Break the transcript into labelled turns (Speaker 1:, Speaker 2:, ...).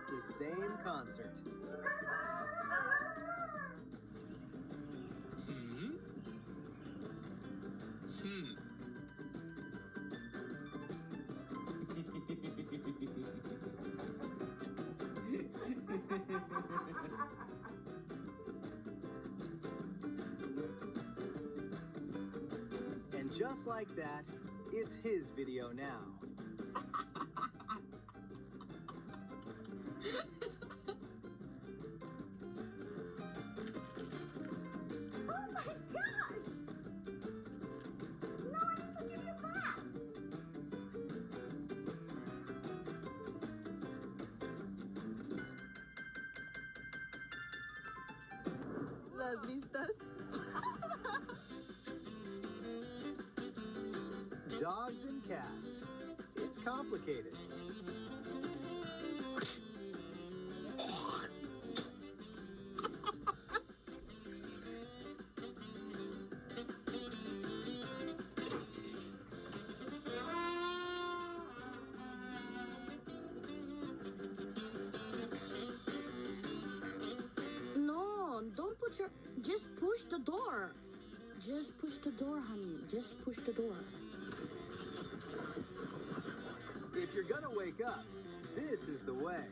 Speaker 1: It's the same concert. And just like that, it's his video now.
Speaker 2: Oh my gosh! No, I need to give you back!
Speaker 3: Las vistas.
Speaker 1: Dogs and cats. It's complicated.
Speaker 4: No, don't put your... Just push the door. Just push the door, honey. Just push the door.
Speaker 1: If you're gonna wake up, this is the way.